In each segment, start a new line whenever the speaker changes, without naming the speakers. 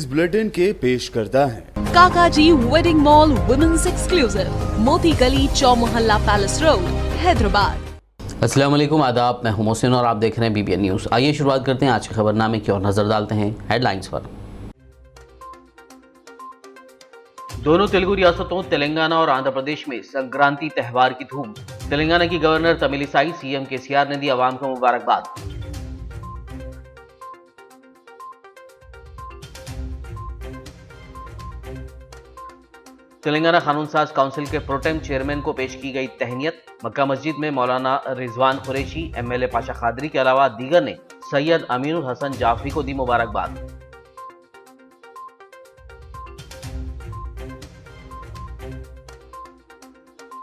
Bulletin के पेश करता है
काकाजी वेडिंग मॉल वुमेन्स एक्सक्लूसिव, मोती गली, चौमोहल्ला पैलेस रोड, हैदराबाद।
अस्सलाम वालेकुम, आदाब। मैं हूं मोहसिन और आप देख रहे हैं BBN न्यूज़। आइए शुरुआत करते हैं आज के खबरनामे की और नजर डालते हैं हेडलाइंस पर। दोनों तेलुगु रियासतों तेलंगाना और आंध्र प्रदेश में संक्रांति त्यौहार की धूम। तेलंगाना की गवर्नर तमिलिसाई CM KCR ने दी आवाम को मुबारकबाद। तेलंगाना कानून साज काउंसिल के प्रोटेम चेयरमैन को पेश की गई तहनीत। मक्का मस्जिद में मौलाना रिजवान कुरैशी, MLA पाशा खादरी के अलावा दीगर ने सैयद अमीनुल हसन जाफरी को दी मुबारकबाद।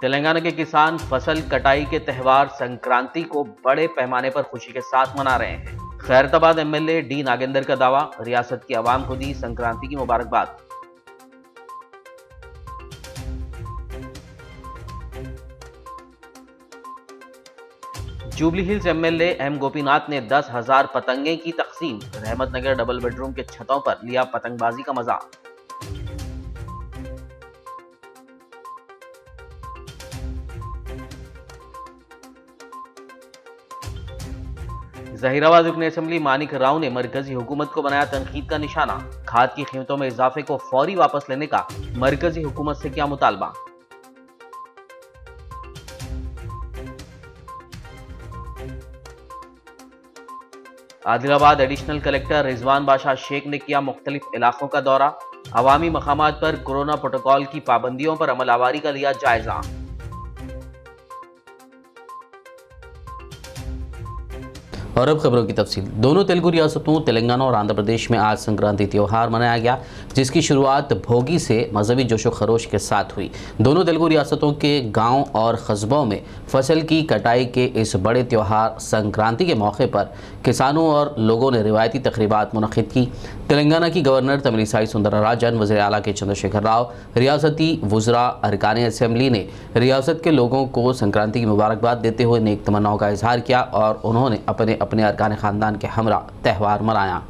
तेलंगाना के किसान फसल कटाई के त्यौहार संक्रांति को बड़े पैमाने पर खुशी के साथ मना रहे हैं। खैरताबाद MLA D नागेंद्र का दावा, रियासत की आवाम को दी संक्रांति की मुबारकबाद। Jubilee hills MLA M Gopinath ने 10,000 पतंगे की तकसीम। रहमतनगर डबल बेडरूम के छतों पर लिया पतंगबाजी का मजा। जहीराबाद रुकन असेंबली मानिक राव ने मरकजी हुकूमत को बनाया तनकीद का निशाना। खाद की कीमतों में इजाफे को फौरी वापस लेने का मरकजी हुकूमत से किया मुतालबा। आदिलाबाद एडिशनल कलेक्टर रिजवान बादशाह शेख ने किया मुख्तलिफ इलाकों का दौरा। अवामी मकामात पर कोरोना प्रोटोकॉल की पाबंदियों पर अमलवारी का लिया जायजा। और अब खबरों की तफसील। दोनों तेलुगु रियासतों तेलंगाना और आंध्र प्रदेश में आज संक्रांति त्यौहार मनाया गया, जिसकी शुरुआत भोगी से मजहबी जोशो खरोश के साथ हुई। दोनों तेलुगु रियासतों के गांव और कस्बों में फसल की कटाई के इस बड़े त्यौहार संक्रांति के मौके पर किसानों और लोगों ने रिवायती तकरीबात मुनक्किद की। तेलंगाना की गवर्नर तमिलिसाई सुंदरराजन, वज़ीर आला के चंद्रशेखर राव, रियासती वुज़रा, अरकान असेंबली ने रियासत के लोगों को संक्रांति की मुबारकबाद देते हुए नेक तमन्नाओं का इजहार किया और उन्होंने अपने अरकान खानदान के हमरा त्यौहार मनाया।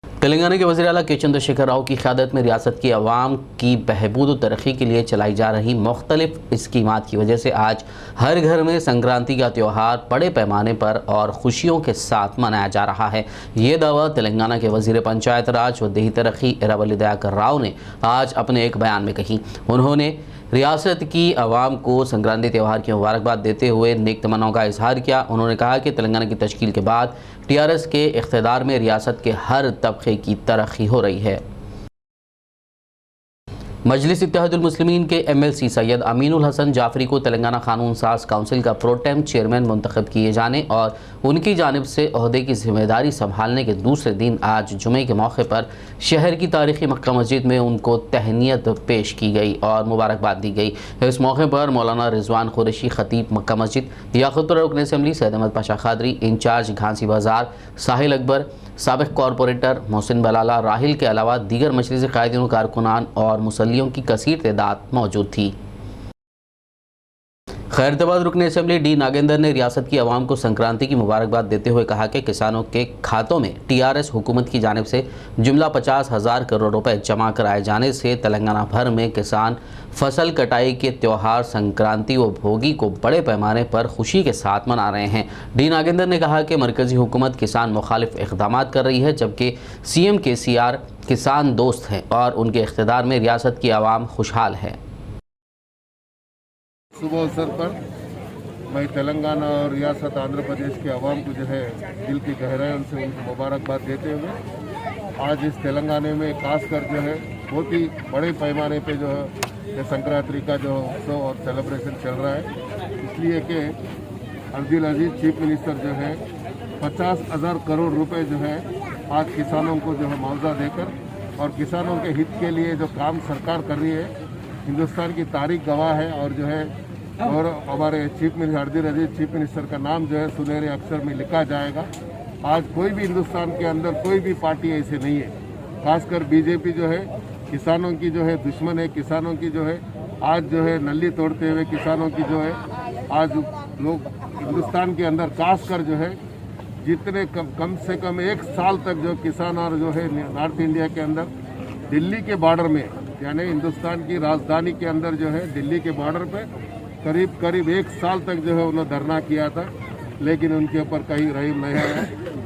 तेलंगाना के वज़ीर आला के चंद्रशेखर राव की क़यादत में रियासत की आवाम की बहबूद और तरक्की के लिए चलाई जा रही मुख्तलिफ स्कीमात की वजह से आज हर घर में संक्रांति का त्यौहार बड़े पैमाने पर और खुशियों के साथ मनाया जा रहा है। ये दावा तेलंगाना के वज़ीर पंचायत राज व देही तरक्की इरावली दयाकर राव ने आज अपने एक बयान में कही। उन्होंने रियासत की आवाम को संक्रांति त्यौहार की मुबारकबाद देते हुए नेक तमन्नाओं का इजहार किया। उन्होंने कहा कि तेलंगाना की तश्कील के बाद TRS के इख्तिदार में रियासत के हर तबके की तरक्की हो रही है। मजलिस इत्तेहादुल मुस्लिमीन के MLC सैयद अमीनुल हसन जाफरी को तेलंगाना कानून साज काउंसिल का प्रोटेम चेयरमैन मुंतखब किए जाने और उनकी जानिब से ओहदे की जिम्मेदारी संभालने के दूसरे दिन आज जुमे के मौके पर शहर की तारीखी मक्का मस्जिद में उनको तहनीत पेश की गई और मुबारकबाद दी गई। इस मौके पर मौलाना रिजवान कुरैशी, खतीब मक्का मस्जिद, याकूतपुरा रुकन असेंबली सैयद अहमद पाशा खादरी, इंचार्ज घांसी बाजार साहिल अकबर, साबिक कॉरपोरेटर मोहसिन बलाला राहिल के अलावा दीगर मजलिस कायदीन, कारकुनान और मुसल्लियों की कसीर तादाद मौजूद थी। खैरताबाद रुकन असेंबली D नागेंद्र ने रियासत की आवाम को संक्रांति की मुबारकबाद देते हुए कहा कि किसानों के खातों में TRS हुकूमत की जानिब से जुमला 50,000 करोड़ रुपए जमा कराए जाने से तेलंगाना भर में किसान फसल कटाई के त्यौहार संक्रांति व भोगी को बड़े पैमाने पर खुशी के साथ मना रहे हैं। D नागेंद्र ने कहा कि मरकजी हुकूमत किसान मुखालिफ इक़दामात कर रही है, जबकि CM KCR किसान दोस्त हैं और उनके इख्तिदार में रियासत की आवाम खुशहाल है।
शुभ अवसर पर मैं तेलंगाना और रियासत आंध्र प्रदेश के अवाम को जो है दिल की गहराइयों से उनको मुबारकबाद देते हुए आज इस तेलंगाना में खासकर जो है बहुत ही बड़े पैमाने पे जो है संक्रांति का जो उत्सव और सेलिब्रेशन चल रहा है। इसलिए कि अब्दुल अजीज चीफ मिनिस्टर जो है 50,000 करोड़ रुपए जो है आज किसानों को जो है मुआवजा देकर और किसानों के हित के लिए जो काम सरकार कर रही है, हिंदुस्तान की तारीख गवाह है। और जो है और हमारे चीफ मिनिस्टर अब्दुल अजीज चीफ मिनिस्टर का नाम जो है सुनहरे अक्षर में लिखा जाएगा। आज कोई भी हिंदुस्तान के अंदर कोई भी पार्टी ऐसे नहीं है, खासकर बीजेपी जो है किसानों की जो है दुश्मन है। किसानों की जो है आज जो है नली तोड़ते हुए किसानों की जो है आज लोग हिंदुस्तान के अंदर खासकर जो है जितने कम से कम 1 साल तक जो किसान और जो है नॉर्थ इंडिया के अंदर दिल्ली के बॉर्डर में, यानी हिंदुस्तान की राजधानी के अंदर जो है दिल्ली के बॉर्डर पे करीब 1 साल तक जो है उन्होंने धरना किया था, लेकिन उनके ऊपर कहीं रहीम नहीं आया।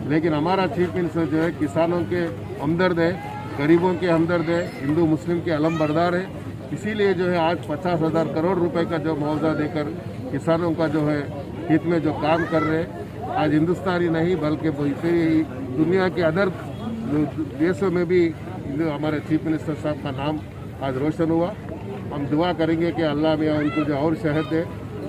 लेकिन हमारा चीफ मिनिस्टर जो है किसानों के हमदर्द है, गरीबों के हमदर्द है, हिंदू मुस्लिम के अलम बरदार है। इसीलिए जो है आज 50,000 करोड़ रुपए का जो मुआवजा देकर किसानों का जो है हित में जो काम कर रहे हैं, आज हिंदुस्तान ही नहीं बल्कि दुनिया के अदर देशों में भी हमारे चीफ मिनिस्टर साहब का नाम आज रोशन हुआ। हम दुआ करेंगे कि अल्लाह में उनको जो और शहद दे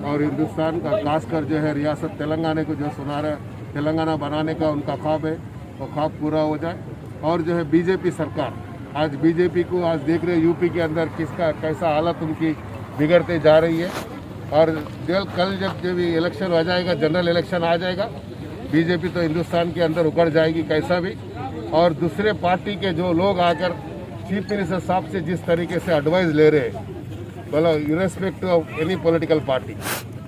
और हिंदुस्तान का खासकर जो है रियासत तेलंगाना को जो सुना रहा है, तेलंगाना बनाने का उनका ख्वाब है, वो ख्वाब पूरा हो जाए। और जो है बीजेपी सरकार, आज बीजेपी को आज देख रहे यूपी के अंदर कैसा हालत उनकी बिगड़ते जा रही है। और कल जब भी इलेक्शन हो जाएगा, जनरल इलेक्शन आ जाएगा, बीजेपी तो हिंदुस्तान के अंदर उखड़ जाएगी कैसा भी। और दूसरे पार्टी के जो लोग आकर चीफ मिनिस्टर साहब से जिस तरीके से एडवाइस ले रहे हैं, मतलब irrespective of any political party,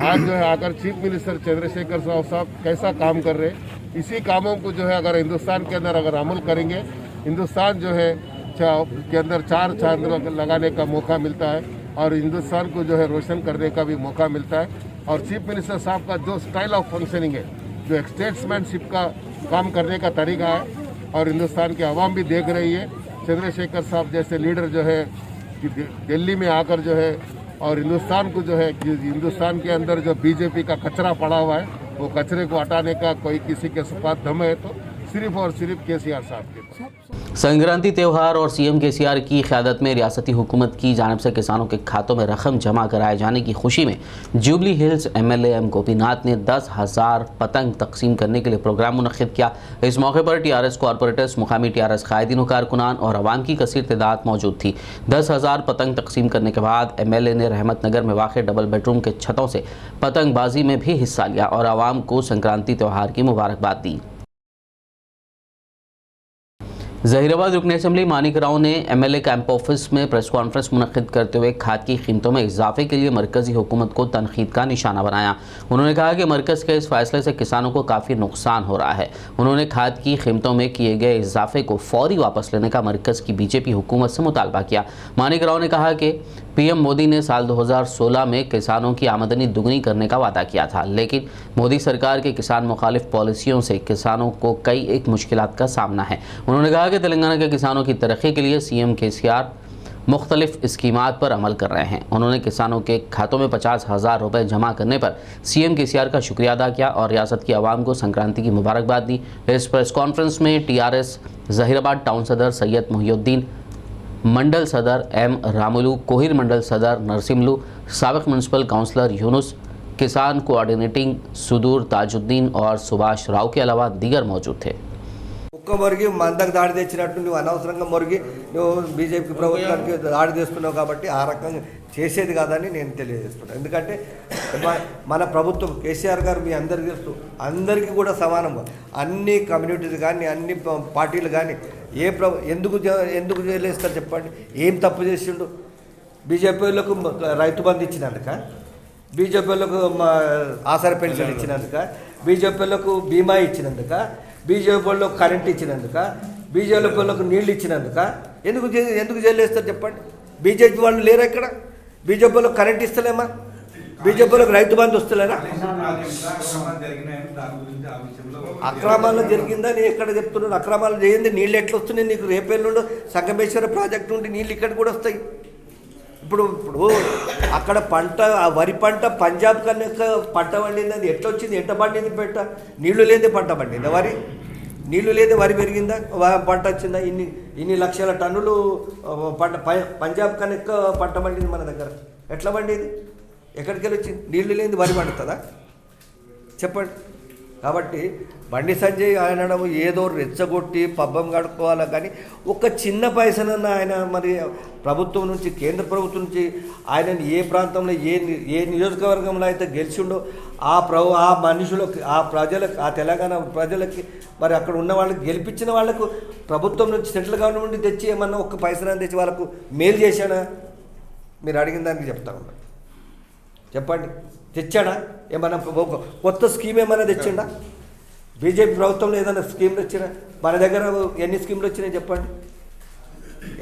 आज जो है आकर चीफ मिनिस्टर चंद्रशेखर साहब कैसा काम कर रहे हैं, इसी कामों को जो है अगर हिंदुस्तान के अंदर अगर अमल करेंगे, हिंदुस्तान जो है के अंदर 4 चांद लगाने का मौका मिलता है और हिंदुस्तान को जो है रोशन करने का भी मौका मिलता है। और चीफ मिनिस्टर साहब का जो स्टाइल ऑफ फंक्शनिंग है, जो एक स्टेट्समैनशिप का काम करने का तरीका है, और हिंदुस्तान की आवाम भी देख रही है। चंद्रशेखर साहब जैसे लीडर जो है कि दिल्ली में आकर जो है और हिंदुस्तान को जो है कि हिंदुस्तान के अंदर जो बीजेपी का कचरा पड़ा हुआ है, वो कचरे को हटाने का कोई किसी के पास दम है तो सिर्फ और सिर्फ केसीआर साहब के पास।
संक्रांति त्यौहार और सीएम केसीआर की क़यादत में रियासती हुकूमत की जानिब से किसानों के खातों में रकम जमा कराए जाने की खुशी में जुबली हिल्स एमएलए एम गोपीनाथ ने 10,000 पतंग तकसीम करने के लिए प्रोग्राम मुनक़्क़िद किया। इस मौके पर टीआरएस कॉरपोरेटर्स, मुकामी टीआरएस कायदीन व कारकुनान और अवाम की कसीर तादाद मौजूद थी। 10,000 पतंग तकसीम करने के बाद एमएलए ने रहमत नगर में वाक़ डबल बेडरूम के छतों से पतंगबाजी में भी हिस्सा लिया और आवाम को संक्रांति त्यौहार की मुबारकबाद दी। जहीराबाद रुकन असम्बली मानिक राव ने एमएलए कैंप ऑफिस में प्रेस कॉन्फ्रेंस मुनक़्क़िद करते हुए खाद की कीमतों में इजाफे के लिए मरकज़ी हुकूमत को तनकीद का निशाना बनाया। उन्होंने कहा कि मरकज़ के इस फैसले से किसानों को काफ़ी नुकसान हो रहा है। उन्होंने खाद की कीमतों में किए गए इजाफे को फौरी वापस लेने का मरकज़ की बीजेपी हुकूमत से मुतालबा किया। मानिक राव ने कहा कि पीएम मोदी ने साल 2016 में किसानों की आमदनी दुगनी करने का वादा किया था, लेकिन मोदी सरकार के किसान मुखालिफ पॉलिसियों से किसानों को कई एक मुश्किलात का सामना है। उन्होंने कहा कि तेलंगाना के किसानों की तरक्की के लिए सीएम केसीआर मुख्तलिफ स्कीमात पर अमल कर रहे हैं। उन्होंने किसानों के खातों में 50,000 रुपये जमा करने पर सीएम केसीआर का शुक्रिया अदा किया और रियासत की आवाम को संक्रांति की मुबारकबाद दी। इस प्रेस कॉन्फ्रेंस में टीआरएस जहीराबाद टाउन सदर सैयद मोहिउद्दीन, मंडल सदर एम रामुलू, कोहिर मंडल सदर नरसिमलू, साबिक म्यूनसिपल काउंसलर यूनुस, किसान कोऑर्डिनेटिंग सुदूर ताजुद्दीन और सुभाष राव के अलावा दीगर मौजूद थे।
ఒక్క మొరిగి మందకు దాడి తెచ్చినట్టు నువ్వు అనవసరంగా మొరిగి నువ్వు బీజేపీ ప్రభుత్వానికి దాడి చేస్తున్నావు కాబట్టి ఆ రకంగా చేసేది కాదని నేను తెలియజేస్తున్నాను. ఎందుకంటే మన ప్రభుత్వం కేసీఆర్ గారు మీ అందరికీ తెలుసు, అందరికీ కూడా సమానంగా అన్ని కమ్యూనిటీలు కానీ అన్ని పార్టీలు కానీ ఎందుకు చేయలేస్తారు చెప్పండి? ఏం తప్పు చేసిండు? బీజేపీ వాళ్ళకు రైతు బంధు ఇచ్చినందుక, బీజేపీ వాళ్ళకు ఆసరా పెన్షన్ ఇచ్చినందుక, బీజేపీ వాళ్ళకు బీమా ఇచ్చినందుక, బీజేపీ వాళ్ళకు కరెంట్ ఇచ్చినందుక, బీజేపీ వాళ్ళకు నీళ్ళు ఇచ్చినందుక ఎందుకు చేయలేస్తారు చెప్పండి? బీజేపీ వాళ్ళు లేరా ఇక్కడ? బీజేపీ వాళ్ళకు కరెంట్ ఇస్తలేమా? బీజేపీ వాళ్ళకు రైతు బంధు వస్తలేరా? అక్రమాలు జరిగిందా నేను ఎక్కడ చెప్తున్నాను? అక్రమాలు చేయండి, నీళ్ళు ఎట్లా వస్తున్నాయి నీకు? రేపేళ్ళుండు సంగమేశ్వర ప్రాజెక్టు నుండి నీళ్ళు ఇక్కడ కూడా వస్తాయి. ఇప్పుడు అక్కడ పంట, ఆ వరి పంట పంజాబ్ కన్నా పంట పండింది, అది ఎట్లా వచ్చింది? ఎట్లా పండింది పంట? నీళ్లు లేదే పంట పండిందా? వరి నీళ్లు లేదే వరి పెరిగిందా? పంట వచ్చిందా? ఇన్ని లక్షల టన్నులు పంట పంజాబ్ కన్నా ఎక్కువ పంట పండింది మన దగ్గర. ఎట్లా పండేది? ఎక్కడికి వెళ్ళి వచ్చింది? నీళ్లు లేని వరి పండుతుందా చెప్పండి? కాబట్టి బండి సంజయ్ ఆయన ఏదో రెచ్చగొట్టి పబ్బం గడుపుకోవాలా, కానీ ఒక చిన్న పైసనన్నా ఆయన మరి ప్రభుత్వం నుంచి, కేంద్ర ప్రభుత్వం నుంచి ఆయనని ఏ ప్రాంతంలో ఏ నియోజకవర్గంలో అయితే గెలిచిండో ఆ మనుషులకు, ఆ ప్రజలకు, ఆ తెలంగాణ ప్రజలకి, మరి అక్కడ ఉన్న వాళ్ళకి, గెలిపించిన వాళ్ళకు ప్రభుత్వం నుంచి, సెంట్రల్ గవర్నమెంట్ తెచ్చి ఏమన్నా ఒక్క పైసనని తెచ్చి వాళ్ళకు మేలు చేశాడా? మీరు అడిగిన దానికి చెప్తా ఉన్నా, చెప్పండి. తెచ్చాడా? ఏమన్నా కొత్త స్కీమ్ ఏమైనా తెచ్చిండా? బీజేపీ ప్రభుత్వంలో ఏదైనా స్కీమ్లు వచ్చినా మన దగ్గర ఎన్ని స్కీమ్లు వచ్చినాయి చెప్పండి,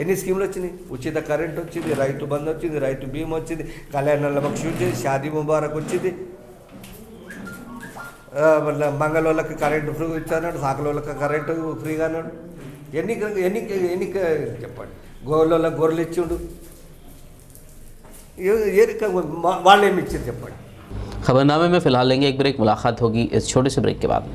ఎన్ని స్కీమ్లు వచ్చినాయి? ఉచిత కరెంట్ వచ్చింది, రైతు బంధు వచ్చింది, రైతు బీమా వచ్చింది, కళ్యాణ లక్ష్మి వచ్చింది, షాదీ ముబారక్ వచ్చింది, మంగళోళ్ళకి కరెంటు ఫ్రీ ఇచ్చాడు, సాకలోళ్ళకి కరెంటు ఫ్రీగా అన్నాడు. ఎన్ని ఎన్ని ఎన్ని చెప్పండి, గోళ్ళకి గొర్రెలు ఇచ్చిండు, వాళ్ళు ఏమి ఇచ్చారు చెప్పండి.
खबरनामे में फिलहाल लेंगे एक ब्रेक, मुलाकात होगी इस छोटे से ब्रेक के बाद।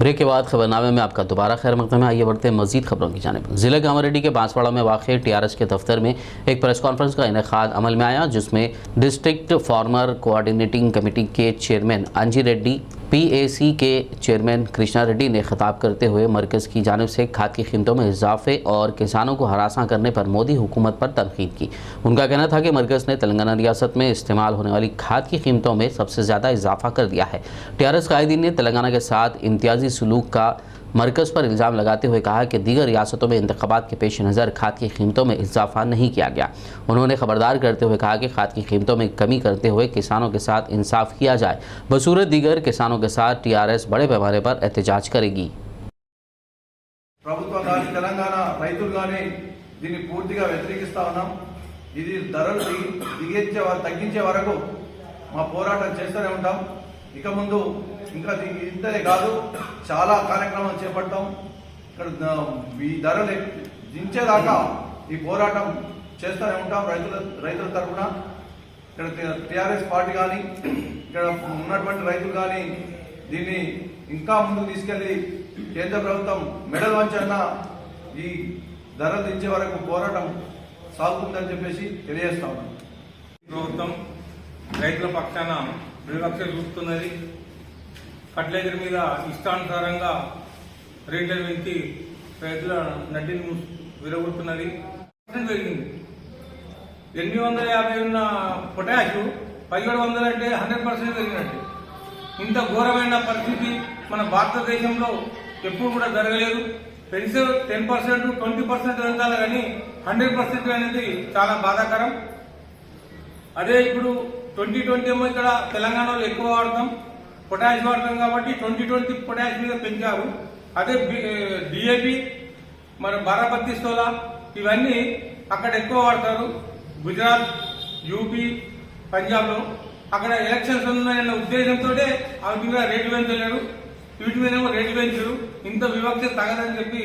ब्रेक के बाद खबरनामे में आपका दोबारा खैर मकदम है। आइए बढ़ते हैं मजीद खबरों की जानिब। जिले कामारेड्डी के बांसवाड़ा में वाक़ टीआरएस के दफ्तर में एक प्रेस कॉन्फ्रेंस का इनेकाद अमल में आया, जिसमें डिस्ट्रिक्ट फार्मर कोऑर्डिनेटिंग कमेटी के चेयरमैन अंजी रेड्डी, पीएसी के चेयरमैन कृष्णा रेड्डी ने खिताब करते हुए मरकज़ की जानिब से खाद की कीमतों में इजाफे और किसानों को हरासा करने पर मोदी हुकूमत पर तनकीद की। उनका कहना था कि मरकज़ ने तेलंगाना रियासत में इस्तेमाल होने वाली खाद की कीमतों में सबसे ज़्यादा इजाफा कर दिया है। टीआरएस कायदीन ने तेलंगाना के साथ इम्तियाजी सलूक का मरकज़ पर इल्ज़ाम लगाते हुए कहा कि दीगर रियासतों में इंतखाबात के पेश नज़र खाद की कीमतों में इजाफा नहीं किया गया। उन्होंने खबरदार करते हुए कहा कि खाद की कीमतों में कमी करते हुए किसानों के साथ इंसाफ किया जाए, बसूरत दीगर किसानों के साथ टीआरएस बड़े पैमाने पर एहतजाज करेगी।
ప్రభుత్వం కానీ తెలంగాణ రైతులు కానీ దీన్ని పూర్తిగా వ్యతిరేకిస్తా ఉన్నాం. ఇది ధరలు తగ్గించే వరకు మా పోరాటం చేస్తూనే ఉంటాం. ఇక ముందు ఇంకా ఇంతే కాదు, చాలా కార్యక్రమాలు చేపడతాం. ఇక్కడ ఈ ధరలు దించేదాకా ఈ పోరాటం చేస్తూనే ఉంటాం రైతుల తరఫున. ఇక్కడ టీఆర్ఎస్ పార్టీ కానీ ఇక్కడ ఉన్నటువంటి రైతులు కానీ దీన్ని ఇంకా ముందుకు తీసుకెళ్లి కేంద్ర ప్రభుత్వం మెడల్ వంచన్న ఈ ధరలు దించే వరకు పోరాటం సాగుతుందని చెప్పేసి తెలియజేస్తా ఉన్నాం.
ప్రభుత్వం రైతుల పక్షాన వివక్ష చూస్తున్నది. ఫర్టిలైజర్ మీద ఇష్టానుసారంగా రేట్లను పెంచి రైతుల నడ్డిని విరగొడుతున్నది. పెరిగింది 850 ఉన్న పొటాష్ 1700 అంటే 100% పెరిగినట్టు. ఇంత ఘోరమైన పరిస్థితి మన భారతదేశంలో ఎప్పుడు కూడా జరగలేదు. పెంచే 10% 20% పెంచాలి కానీ 100% అనేది చాలా బాధాకరం. అదే ఇప్పుడు 2020 ఏమో ఇక్కడ తెలంగాణలో ఎక్కువ వాడతాం, పొటాష్ వాడతాం కాబట్టి 2020 పొటాష్ మీద పెంచారు. అదే డిఏపి మరి 12-32 ఇవన్నీ అక్కడ ఎక్కువ వాడతారు. గుజరాత్, యూపీ, పంజాబ్లో అక్కడ ఎలక్షన్స్ ఉన్నాయన్న ఉద్దేశంతో వాటి మీద రేట్లు పెంచలేరు, వీటి మీదేమో రేట్లు పెంచరు. ఇంత వివక్ష తగదని చెప్పి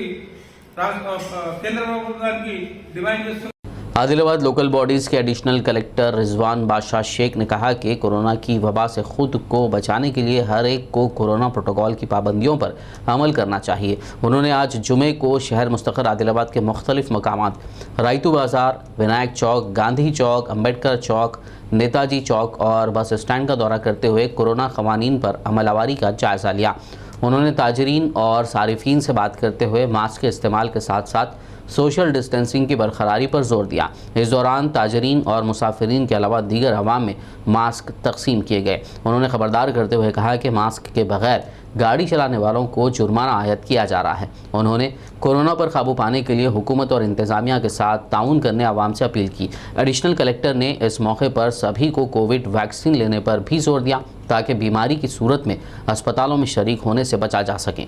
కేంద్ర ప్రభుత్వానికి డిమాండ్ చేస్తున్నారు.
आदिलाबाद लोकल बॉडीज़ के एडिशनल कलेक्टर रिजवान बादशाह शेख ने कहा कि कोरोना की वबा से खुद को बचाने के लिए हर एक को कोरोना प्रोटोकॉल की पाबंदियों पर अमल करना चाहिए। उन्होंने आज जुमे को शहर मुस्तक़र आदिलाबाद के मुख्तलिफ मकामात रायतू बाज़ार, विनायक चौक, गांधी चौक, अम्बेडकर चौक, नेताजी चौक और बस स्टैंड का दौरा करते हुए कोरोना क़वानीन पर अमलवारी का जायज़ा लिया। उन्होंने ताजरीन और सारिफीन से बात करते हुए मास्क के इस्तेमाल के साथ साथ सोशल डिस्टेंसिंग की बरकरारी पर जोर दिया। इस दौरान ताजरीन और मुसाफिरीन के अलावा दीगर अवाम में मास्क तकसीम किए गए। उन्होंने खबरदार करते हुए कहा कि मास्क के बगैर गाड़ी चलाने वालों को जुर्माना आयद किया जा रहा है। उन्होंने कोरोना पर काबू पाने के लिए हुकूमत और इंतज़ामिया के साथ ताउन करने आवाम से अपील की। एडिशनल कलेक्टर ने इस मौके पर सभी को कोविड वैक्सीन लेने पर भी जोर दिया ताकि बीमारी की सूरत में अस्पतालों में शरीक होने से बचा जा सके।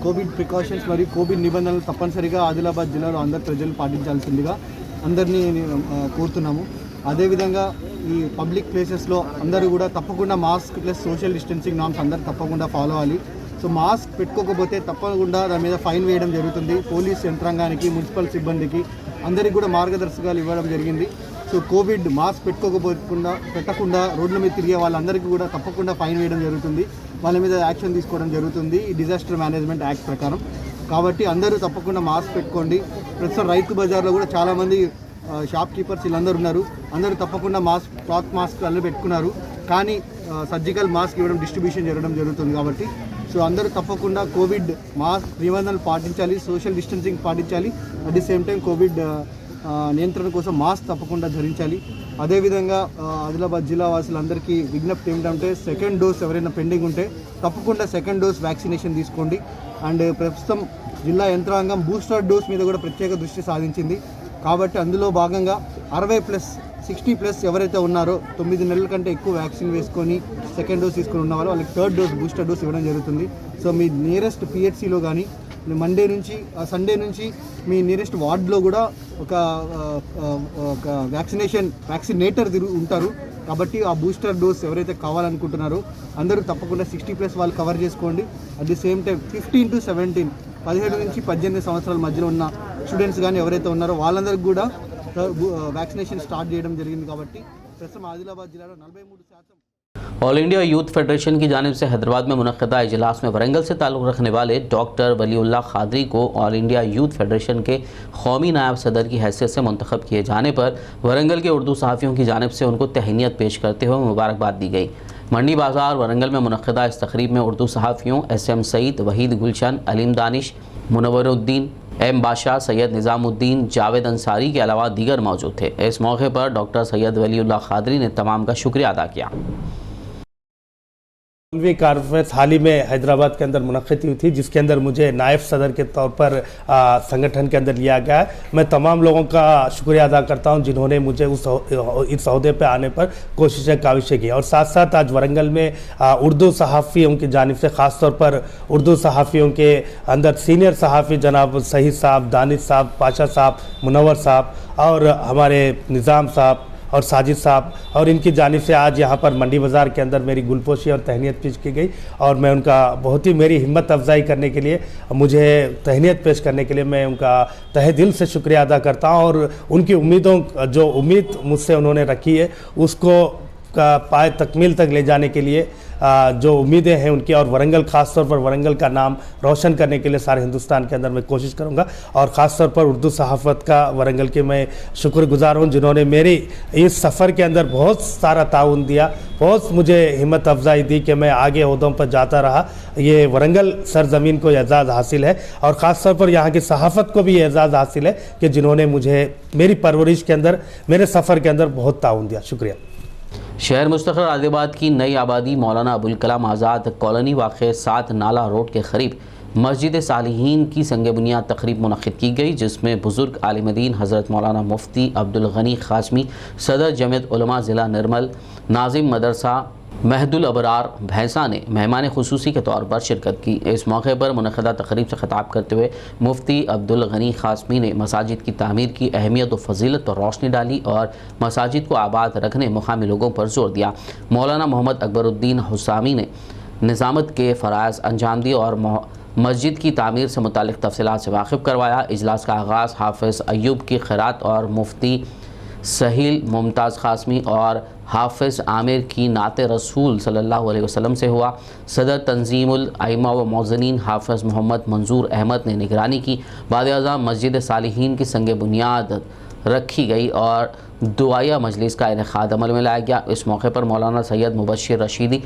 కోవిడ్ ప్రికాషన్స్ మరియు కోవిడ్ నిబంధనలు తప్పనిసరిగా ఆదిలాబాద్ జిల్లాలో అందరు ప్రజలు పాటించాల్సిందిగా అందరినీ కోరుతున్నాము. అదేవిధంగా ఈ పబ్లిక్ ప్లేసెస్లో అందరూ కూడా తప్పకుండా mask plus social distancing norms అందరూ తప్పకుండా ఫాలో అవ్వాలి. సో మాస్క్ పెట్టుకోకపోతే తప్పకుండా దాని మీద ఫైన్ వేయడం జరుగుతుంది. పోలీస్ యంత్రాంగానికి, మున్సిపల్ సిబ్బందికి అందరికీ కూడా మార్గదర్శకాలు ఇవ్వడం జరిగింది. సో కోవిడ్ మాస్క్ పెట్టకుండా రోడ్ల మీద తిరిగే వాళ్ళందరికీ కూడా తప్పకుండా ఫైన్ వేయడం జరుగుతుంది. వాళ్ళ మీద యాక్షన్ తీసుకోవడం జరుగుతుంది ఈ డిజాస్టర్ మేనేజ్మెంట్ యాక్ట్ ప్రకారం. కాబట్టి అందరూ తప్పకుండా మాస్క్ పెట్టుకోండి. ప్రస్తుతం రైతు బజార్లో కూడా చాలామంది షాప్ కీపర్స్ వీళ్ళందరూ ఉన్నారు. అందరూ తప్పకుండా క్లాత్ మాస్క్ అన్నీ పెట్టుకున్నారు. కానీ సర్జికల్ మాస్క్ ఇవ్వడం డిస్ట్రిబ్యూషన్ జరగడం జరుగుతుంది కాబట్టి సో అందరూ తప్పకుండా కోవిడ్ మాస్క్ నిబంధనలు పాటించాలి, సోషల్ డిస్టెన్సింగ్ పాటించాలి. At the same time Covid నియంత్రణ కోసం మాస్క్ తప్పకుండా ధరించాలి. అదేవిధంగా ఆదిలాబాద్ జిల్లా వాసులందరికీ విజ్ఞప్తి ఏమిటంటే సెకండ్ డోస్ ఎవరైనా పెండింగ్ ఉంటే తప్పకుండా సెకండ్ డోస్ వ్యాక్సినేషన్ తీసుకోండి. అండ్ ప్రస్తుతం జిల్లా యంత్రాంగం బూస్టర్ డోస్ మీద కూడా ప్రత్యేక దృష్టి సాధించింది కాబట్టి అందులో భాగంగా 60+ 60+ ఎవరైతే ఉన్నారో 9 నెలల కంటే ఎక్కువ వ్యాక్సిన్ వేసుకొని సెకండ్ డోస్ తీసుకొని ఉన్న వాళ్ళకి థర్డ్ డోస్ బూస్టర్ డోస్ ఇవ్వడం జరుగుతుంది. సో మీ నియరెస్ట్ పిహెచ్సిలో కానీ సండే నుంచి మీ నియరెస్ట్ వార్డ్లో కూడా ఒక వ్యాక్సినేటర్ ఉంటారు కాబట్టి ఆ బూస్టర్ డోస్ ఎవరైతే కావాలనుకుంటున్నారో అందరూ తప్పకుండా 60+ వాళ్ళు కవర్ చేసుకోండి. At the same time 15 to 17 17 నుంచి 18 సంవత్సరాల మధ్యలో ఉన్న స్టూడెంట్స్ కానీ ఎవరైతే ఉన్నారో వాళ్ళందరికీ కూడా వ్యాక్సినేషన్ స్టార్ట్ చేయడం జరిగింది కాబట్టి ప్రస్తుతం ఆదిలాబాద్ జిల్లాలో 43%.
ऑल इंडिया यूथ फेडरेशन की जानिब से हैदराबाद में मुनक़्क़दा इजलास में वरंगल से ताल्लुक़ रखने वाले डॉक्टर वलीउल्लाह खादरी को ऑल इंडिया यूथ फेडरेशन के कौमी नायब सदर की हैसियत से मुंतखब किए जाने पर वरंगल के उर्दू सहाफ़ियों की जानिब से उनको तहनीत पेश करते हुए मुबारकबाद दी गई। मंडी बाज़ार वरंगल में मुनक़्क़दा इस तक़रीब में उर्दू सहाफ़ियों SM सईद, वहीद गुलशन, अलीम दानिश, मुनव्वरुद्दीन, M बादशाह, सैयद निज़ामुद्दीन, जावेद अंसारी के अलावा दीगर मौजूद थे। इस मौके पर डॉक्टर सैयद वलीउल्लाह खादरी ने तमाम का शुक्रिया अदा किया।
कॉन्फ्रेंस हाल ही में हैदराबाद के अंदर मुनक़्क़द हुई थी जिसके अंदर मुझे नायब सदर के तौर पर संगठन के अंदर लिया गया है। मैं तमाम लोगों का शुक्रिया अदा करता हूं जिन्होंने मुझे इस ओहदे पे आने पर कोशिशें काविशें की और साथ साथ आज वरंगल में उर्दू सहाफ़ियों की जानिब से ख़ास तौर पर उर्दू सहाफ़ियों के अंदर सीनियर सहाफ़ी जनाब सहीद साहब, दानिश साहब, पाशा साहब, मुनव्वर साहब और हमारे निज़ाम साहब और साजिद साहब और इनकी जानिब से आज यहाँ पर मंडी बाज़ार के अंदर मेरी गुलपोशी और तहनीत पेश की गई और मैं उनका बहुत ही मेरी हिम्मत अफजाई करने के लिए मुझे तहनीत पेश करने के लिए मैं उनका तहे दिल से शुक्रिया अदा करता हूँ और उनकी उम्मीदों जो उम्मीद मुझसे उन्होंने रखी है उसको पाए तकमील तक ले जाने के लिए जो उम्मीदें हैं उनकी और वरंगल ख़ास तौर पर वरंगल का नाम रोशन करने के लिए सारे हिंदुस्तान के अंदर मैं कोशिश करूंगा और ख़ास तौर पर उर्दू सहाफ़त का वरंगल के मैं शुक्रगुज़ार हूं जिन्होंने मेरी इस सफ़र के अंदर बहुत सारा ताउन दिया, बहुत मुझे हिम्मत अफजाई दी कि मैं आगे ओहदों पर जाता रहा। ये वरंगल सरज़मीन को एजाज़ हासिल है और ख़ास तौर पर यहाँ की सहाफ़त को भी एजाज़ हासिल है कि जिन्होंने मुझे मेरी परवरिश के अंदर मेरे सफ़र के अंदर बहुत ताउन दिया। शुक्रिया।
शहर मुस्तक़र आदिलाबाद की नई आबादी मौलाना अबुल कलाम आज़ाद कॉलोनी वाक़ 7 नाला रोड के करीब मस्जिद सालिहीन की संग बुनियाद तक़रीब मुनक़्क़िद की गई जिसमें बुज़ुर्ग आलिम दीन हज़रत मौलाना मुफ्ती अब्दुल गनी ख़ासमी, सदर जमियत उलमा ज़िला निर्मल, नाज़िम मदरसा महदुल अबरार भैंसा ने मेहमान खुसूसी के तौर पर शिरकत की। इस मौके पर मुनक़्क़दा तक़रीब से ख़िताब करते हुए मुफ्ती अब्दुल गनी ख़ासमी ने मसाजिद की तामीर की अहमियत व फजीलत पर रोशनी डाली और मसाजिद को आबाद रखने मुक़ामी लोगों पर जोर दिया। मौलाना मोहम्मद अकबरुद्दीन हुसामी ने निज़ामत के फ़राइज़ अंजाम दिए और मस्जिद की तामीर से मुतालिक तफ़सीलात से वाकिफ़ करवाया। इजलास का आगाज़ हाफ़िज़ अय्यूब की ख़िरात और मुफ्ती सहील मुमताज़ ख़ासमी और हाफ़िज़ आमिर की नात रसूल सल्लल्लाहु अलैहि वसल्लम से हुआ। सदर तंजीमुल आइमा व मौज़नीन हाफ़िज़ मोहम्मद मंजूर अहमद ने निगरानी की। बाद-ए-आज़म मस्जिद सालिहीन की संग बुनियाद रखी गई और दुआया मजलिस का इनेकाद अमल में लाया गया। इस मौके पर मौलाना सैयद मुबश्शिर रशीदी,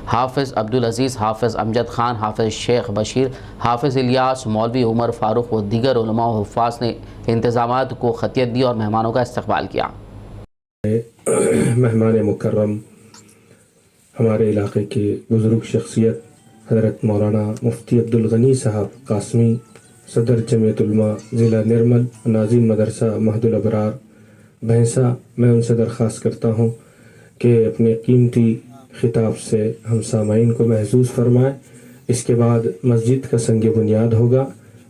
हाफ़िज़ अब्दुल अज़ीज़, हाफ़िज़ अमजद ख़ान, हाफ़िज़ शेख बशीर, हाफ़िज़ इलियास, मौलवी उमर फ़ारूक व दीगर उलमा व हुफ़्फ़ाज़ ने इंतज़ामात को ख़तियत दी और मेहमानों का इस्तक़बाल किया।
मेहमान मुकर्रम हमारे इलाके की बुज़ुर्ग शख्सियत हज़रत मौलाना मुफ्ती अब्दुल गनी साहब कासमी, सदर जमियत उलमा ज़िला निर्मल, नाज़िम मदरसा महदुल अबरार भैंसा, मैं उनसे दरख्वास्त करता हूँ कि अपने कीमती खिताब से हम सामाईन को महसूस फरमाएँ। इसके बाद मस्जिद का संग बुनियाद होगा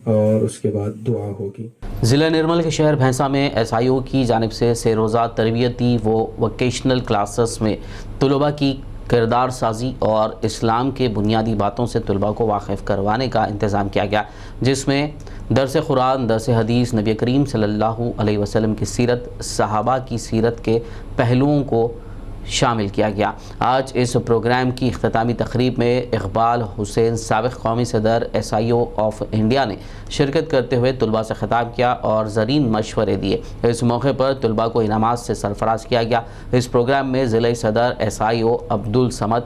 और उसके बाद दुआ होगी।
ज़िला निर्मल के शहर भैंसा में SIO की जानिब से रोज़ा तरबियती व वोकेशनल क्लासेस में तलबा की किरदार साजी और इस्लाम के बुनियादी बातों से तलबा को वाकिफ़ करवाने का इंतज़ाम किया गया जिसमें दरस कुरान, दरस हदीस, नबी करीम सल्लल्लाहु अलैहि वसल्लम की सीरत, सहाबा की सीरत के पहलुओं को शामिल किया गया। आज इस प्रोग्राम की इख्तितामी तकरीब में इकबाल हुसैन साबिक़ कौमी सदर SIO ऑफ इंडिया ने शिरकत करते हुए तलबा से खिताब किया और ज़रीन मशवरे दिए। इस मौके पर तलबा को इनामात से सरफराज किया गया। इस प्रोग्राम में ज़िला सदर SIO अब्दुल समद,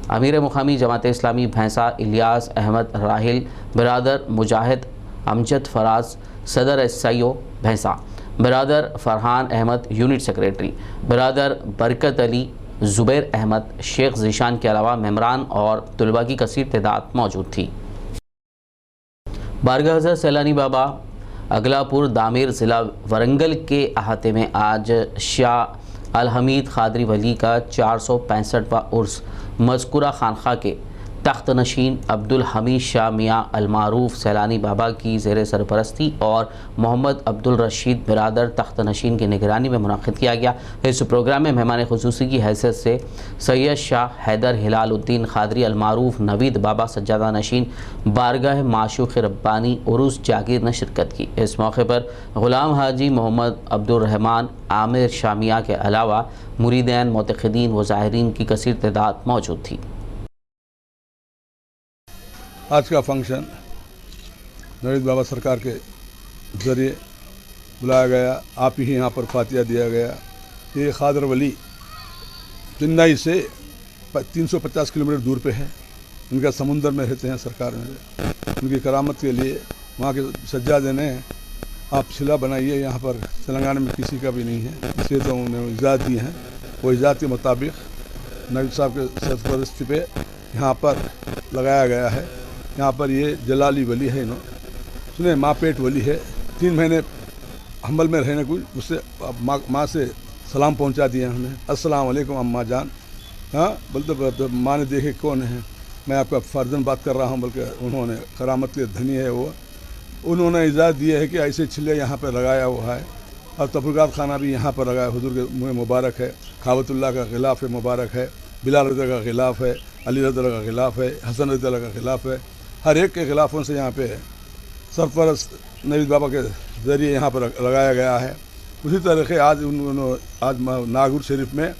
अमीर मुकामी जमात इस्लामी भैंसा इलियास अहमद राहिल, बिरादर मुजाहिद अमजद फराज, सदर SIO भैंसा, बिरादर फरहान अहमद यूनिट सेक्रेटरी, बिरादर बरकत अली, ज़ुबैर अहमद, शेख ज़ीशान के अलावा मेम्बरान और तलबा की कसीर तादाद मौजूद थी। बारगाह हज़रत सैलानी बाबा अगलापुर दामिर ज़िला वरंगल के अहाते में आज शाह अल हमीद क़ादरी वली का 465वां उर्स मज़कूरा खानखा के तख्त नशीन अब्दुल हमीद शाह मियाँ अलमारूफ सैलानी बाबा की ज़ेर सरपरस्ती और मोहम्मद अब्दुल रशीद बिरादर तख्त नशीन की निगरानी में मुनक़िद किया गया। इस प्रोग्राम में मेहमान खुसूसी की हैसियत से सैयद शाह हैदर हिलालुद्दीन क़ादरी अलमारूफ नवीद बाबा सज्जादा नशीन बारगाह माशूक़ रब्बानी उरूस जागीर ने शिरकत की। इस मौके पर ग़ुलाम हाजी मोहम्मद अब्दुल रहमान आमिर शामिया के अलावा मुरीदैन, मोतक़दीन व ज़ाहिरीन की कसीर तादाद मौजूद थी।
आज का फंक्शन नवीद बाबा सरकार के ज़रिए बुलाया गया। आप ही यहाँ पर फातिहा दिया गया। ये क़ादर वली चेन्नई से 350 किलोमीटर दूर पे है। उनका समुंदर में रहते हैं सरकार में। उनकी करामत के लिए वहाँ के सज्जादे ने आप शिला बनाइए, यहाँ पर तेलंगाना में किसी का भी नहीं है, इसलिए तो उन्हें इजाज़त दी है। वो इजाज़त के मुताबिक नवीद साहब के सरपरस्ती पे यहाँ पर लगाया गया है। यहाँ पर ये जलाली वली है, सुने मापेट वली है। 3 महीने हम्बल में रहने को उससे माँ से सलाम पहुँचा दिया हमें, अस्सलाम वालेकुम अम्मा जान। हाँ बोलते माँ ने देखे कौन है, मैं आपका फर्जन बात कर रहा हूँ, बल्कि उन्होंने करामत के धनी है वो। उन्होंने इजाज़त दी है कि ऐसे छिले यहाँ पर लगाया हुआ है और तफरुकात खाना भी यहाँ पर लगाया। हुजूर के मुँह मुबारक है, खावतुल्लाह का ख़िलाफ़ है मुबारक है, बिलाल रज़ा का ख़िलाफ़ है, अली रज़ा का ख़िलाफ़ है, हसन रज़ा का ख़िलाफ़ है। हर एक के ख़िलाफ़ों से यहाँ पे सरपरस्त नवीद बाबा के ज़रिए यहाँ पर लगाया गया है। उसी तरीके आज आज नागुर शरीफ में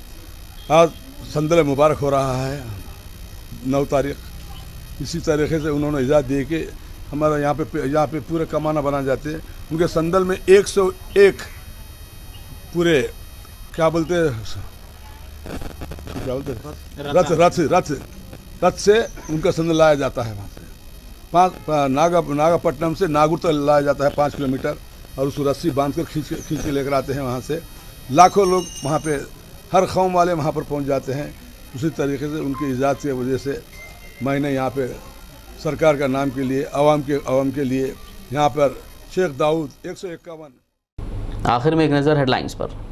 आज संदल मुबारक हो रहा है 9 तारीख़। इसी तरीके से उन्होंने इजाज़त दी कि हमारा यहाँ पे पूरे कमाना बना जाते हैं। उनके संदल में 101 पूरे क्या बोलते रथ से उनका संदल लाया जाता है। वहाँ से नागापट्टनम से नागुर तक लाया जाता है 5 किलोमीटर, और उसको रस्सी बांध कर खींच के लेकर आते हैं। वहाँ से लाखों लोग वहाँ पे हर कौम वाले वहाँ पर पहुँच जाते हैं। उसी तरीके से उनकी इजाज़त की वजह से मैंने यहाँ पे सरकार का नाम के लिए अवाम के लिए यहाँ पर शेख दाऊद 151।
आखिर में एक नज़र हेडलाइंस पर।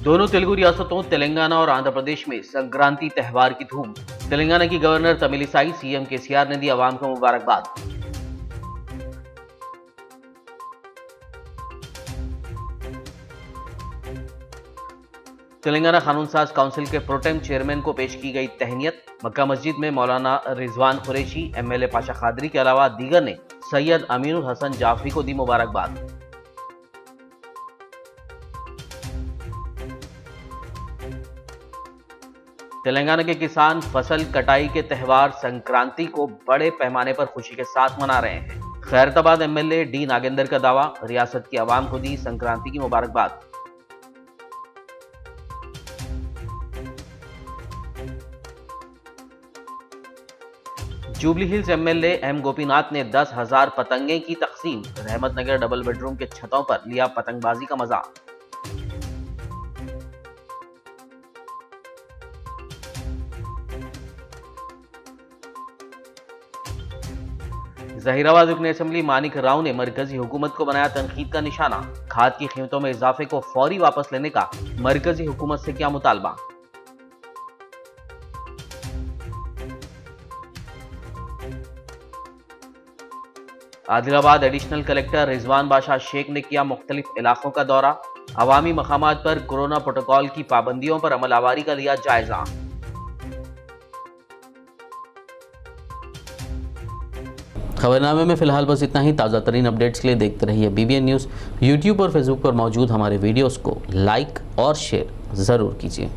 दोनों तेलुगु रियासतों तेलंगाना और आंध्र प्रदेश में संक्रांति त्यौहार की धूम। तेलंगाना की गवर्नर तमिलिसाई सीएम केसीआर ने दी आवाम को मुबारकबाद। तेलंगाना कानून साज काउंसिल के प्रोटेम चेयरमैन को पेश की गई तहनीत। मक्का मस्जिद में मौलाना रिजवान कुरैशी, MLA पाशा खादरी के अलावा दीगर ने सैयद अमीनुल हसन जाफरी को दी मुबारकबाद। तेलंगाना के किसान फसल कटाई के त्यौहार संक्रांति को बड़े पैमाने पर खुशी के साथ मना रहे हैं। खैरताबाद MLA डी नागेंद्र का दावा, रियासत की आवाम को दी संक्रांति की मुबारकबाद। Jubilee hills MLA M Gopinath ने 10,000 पतंगे की तकसीम। रहमतनगर डबल बेडरूम के छतों पर लिया पतंगबाजी का मजा। जहीराबाद रुकन असेंबली मानिक राव ने मरकजी हुकूमत को बनाया तनकीद का निशाना। खाद की कीमतों में इजाफे को फौरी वापस लेने का मरकजी हुकूमत से किया मुतालबा। आदिलाबाद एडिशनल कलेक्टर रिजवान बादशाह शेख ने किया मुख्तलिफ इलाकों का दौरा। अवामी मकामात पर कोरोना प्रोटोकॉल की पाबंदियों पर अमलावारी का लिया जायजा। खबरनामे में फिलहाल बस इतना ही। ताज़ा तरीन अपडेट्स के लिए देखते रहिए BBN न्यूज़। यूट्यूब और फेसबुक पर मौजूद हमारे वीडियोस को लाइक और शेयर ज़रूर कीजिए।